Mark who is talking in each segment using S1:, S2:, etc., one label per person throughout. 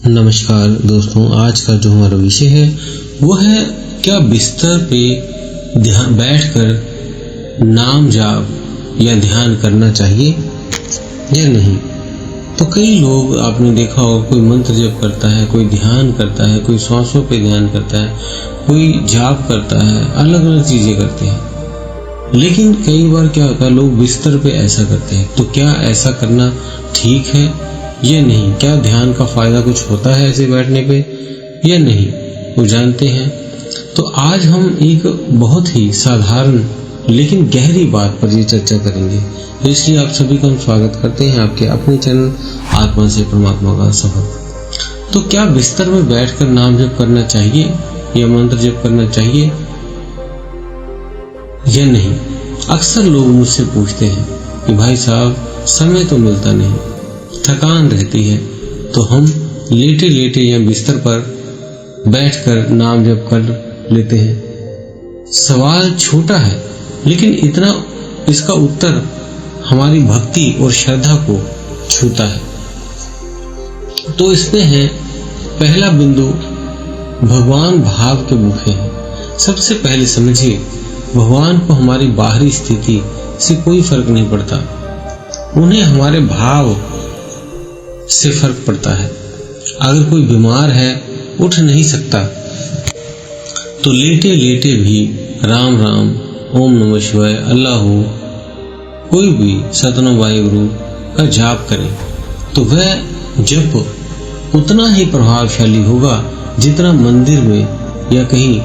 S1: नमस्कार दोस्तों, आज का जो हमारा विषय है वो है क्या बिस्तर पे बैठकर नाम जाप या ध्यान करना चाहिए या नहीं। तो कई लोग आपने देखा होगा, कोई मंत्र जप करता है, कोई ध्यान करता है, कोई सांसों पे ध्यान करता है, कोई जाप करता है, अलग अलग चीजें करते हैं। लेकिन कई बार क्या होता है, लोग बिस्तर पे ऐसा करते हैं। तो क्या ऐसा करना ठीक है या नहीं? क्या ध्यान का फायदा कुछ होता है ऐसे बैठने पे या नहीं, वो जानते हैं। तो आज हम एक बहुत ही साधारण लेकिन गहरी बात पर ये चर्चा करेंगे। तो इसलिए आप सभी का हम स्वागत करते हैं आपके अपने चैनल आत्मा से परमात्मा का सफर। तो क्या बिस्तर में बैठकर नाम जप करना चाहिए या मंत्र जप करना चाहिए या नहीं? अक्सर लोग मुझसे पूछते हैं कि भाई साहब, समय तो मिलता नहीं, थकान रहती है, तो हम लेटे लेटे या बिस्तर पर बैठकर नाम जप कर लेते हैं। सवाल छोटा है, लेकिन इतना इसका उत्तर हमारी भक्ति और श्रद्धा को छूता है। तो इसमें है पहला बिंदु, भगवान भाव के भूखे हैं। सबसे पहले समझिए, भगवान को हमारी बाहरी स्थिति से कोई फर्क नहीं पड़ता, उन्हें हमारे भाव से फर्क पड़ता है। अगर कोई बीमार है, उठ नहीं सकता, तो लेटे लेटे भी राम राम, ओम नमः शिवाय, अल्लाह हो, कोई भी सतनाम वाहेगुरु का जाप करें, तो वह जप उतना ही प्रभावशाली होगा जितना मंदिर में या कहीं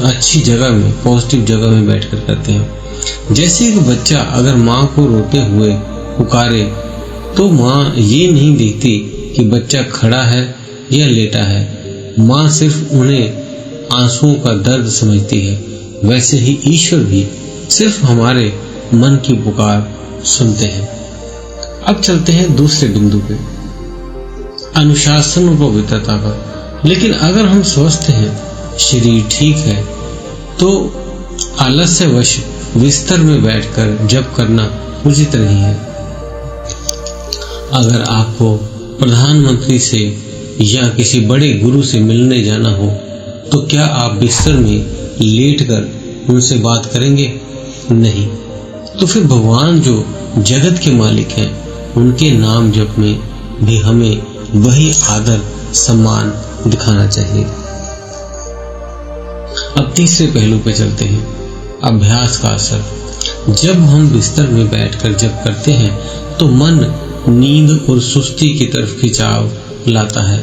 S1: अच्छी जगह में, पॉजिटिव जगह में बैठकर करते हैं। जैसे एक बच्चा अगर माँ को रोते हुए पुकारे, तो माँ ये नहीं देखती कि बच्चा खड़ा है या लेटा है, माँ सिर्फ उन्हें आंसुओं का दर्द समझती है। वैसे ही ईश्वर भी सिर्फ हमारे मन की पुकार सुनते हैं। अब चलते हैं दूसरे बिंदु पे, अनुशासन और पवित्रता पर। लेकिन अगर हम स्वस्थ हैं, शरीर ठीक है, तो आलस्यवश बिस्तर में बैठकर जप करना उचित नहीं है। अगर आपको प्रधानमंत्री से या किसी बड़े गुरु से मिलने जाना हो, तो क्या आप बिस्तर में लेटकर उनसे बात करेंगे? नहीं। तो फिर भगवान जो जगत के मालिक हैं, उनके नाम जप में भी हमें वही आदर सम्मान दिखाना चाहिए। अब तीसरे पहलू पे चलते हैं, अभ्यास का असर। जब हम बिस्तर में बैठकर जप करते हैं, तो मन नींद और सुस्ती की तरफ खिंचाव लाता है,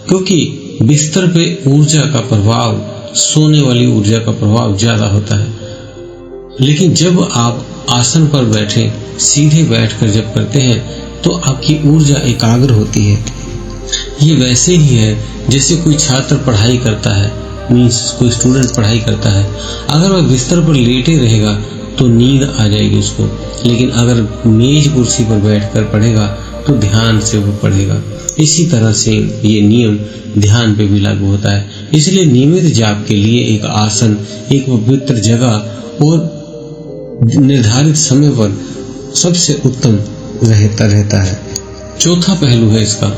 S1: क्योंकि बिस्तर पे ऊर्जा का प्रभाव, सोने वाली ऊर्जा का प्रभाव ज्यादा होता है। लेकिन जब आप आसन पर बैठे सीधे बैठकर जप करते हैं, तो आपकी ऊर्जा एकाग्र होती है। ये वैसे ही है जैसे कोई छात्र पढ़ाई करता है, मीन्स कोई स्टूडेंट पढ़ाई करता है। अगर वह बिस्तर पर लेटे रहेगा तो नींद आ जाएगी उसको, लेकिन अगर मेज कुर्सी पर बैठकर पढ़ेगा तो ध्यान से वो पढ़ेगा। इसी तरह से ये नियम ध्यान पे भी लागू होता है। इसलिए नियमित जाप के लिए एक आसन, एक पवित्र जगह और निर्धारित समय पर सबसे उत्तम रहता है। चौथा पहलू है इसका,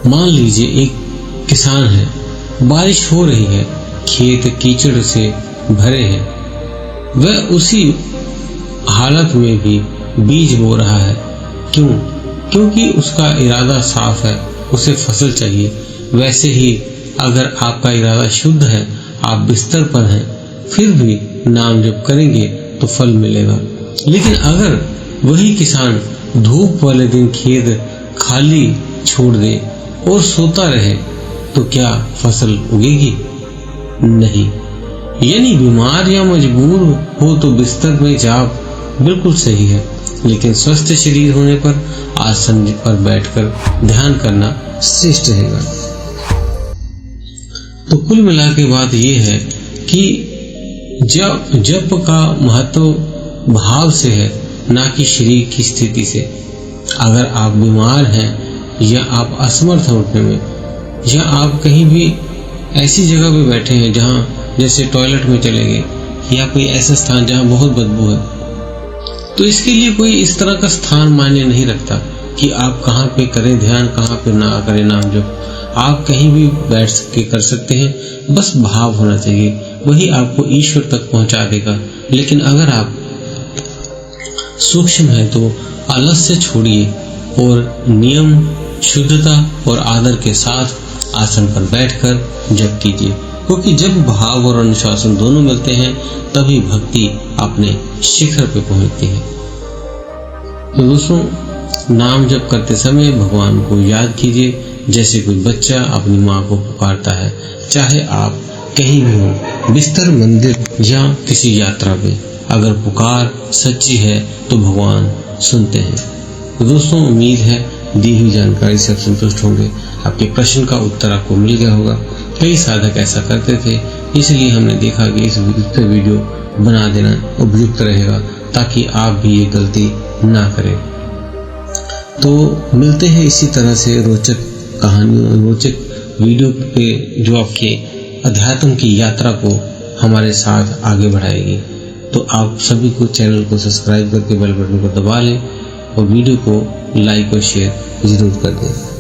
S1: मान लीजिए एक किसान है, बारिश हो रही है, खेत कीचड़ से भरे हैं, वह उसी हालत में भी बीज बो रहा है। क्यों? क्योंकि उसका इरादा साफ है, उसे फसल चाहिए। वैसे ही अगर आपका इरादा शुद्ध है, आप बिस्तर पर हैं, फिर भी नाम जप करेंगे तो फल मिलेगा। लेकिन अगर वही किसान धूप वाले दिन खेत खाली छोड़ दे और सोता रहे, तो क्या फसल उगेगी? नहीं। यानी बीमार या मजबूर हो तो बिस्तर में जाप बिल्कुल सही है, लेकिन स्वस्थ शरीर होने पर आसन पर बैठकर ध्यान करना श्रेष्ठ रहेगा। तो कुल मिला के बात यह है कि जप का महत्व भाव से है, ना कि शरीर की स्थिति से। अगर आप बीमार हैं या आप असमर्थ हैं उठने में, या आप कहीं भी ऐसी जगह पे बैठे हैं जहाँ जैसे टॉयलेट में चले गए, या कोई ऐसा स्थान जहाँ बहुत बदबू है, तो इसके लिए कोई इस तरह का स्थान मायने नहीं रखता। कि आप कहाँ पे करें ध्यान, कहाँ पे ना करें नाम जप। आप कहीं भी बैठ के कर सकते हैं, बस भाव होना चाहिए, वही आपको ईश्वर तक पहुंचा देगा। लेकिन अगर आप सूक्ष्म है तो आलस्य छोड़िए और नियम, शुद्धता और आदर के साथ आसन पर बैठकर जप कीजिए, क्योंकि जब भाव और अनुशासन दोनों मिलते हैं तभी भक्ति अपने शिखर पे पहुंचती है। तो दोस्तों, नाम जप करते समय भगवान को याद कीजिए, जैसे कोई बच्चा अपनी माँ को पुकारता है। चाहे आप कहीं भी हो, बिस्तर, मंदिर या किसी यात्रा में, अगर पुकार सच्ची है तो भगवान सुनते हैं। तो दोस्तों, उम्मीद है दी हुई जानकारी से आप संतुष्ट होंगे। आपके प्रश्न का उत्तर आपको मिल गया होगा। कई साधक ऐसा करते थे, इसलिए हमने देखा कि इस वीडियो बना देना उपयुक्त रहेगा, ताकि आप भी ये गलती ना करें। तो मिलते हैं इसी तरह से रोचक कहानियों, रोचक वीडियो पे, जो आपके अध्यात्म की यात्रा को हमारे साथ आगे बढ़ाएगी। तो आप सभी को चैनल को सब्सक्राइब करके बेल बटन को दबा लें और वीडियो को लाइक और शेयर जरूर कर दें।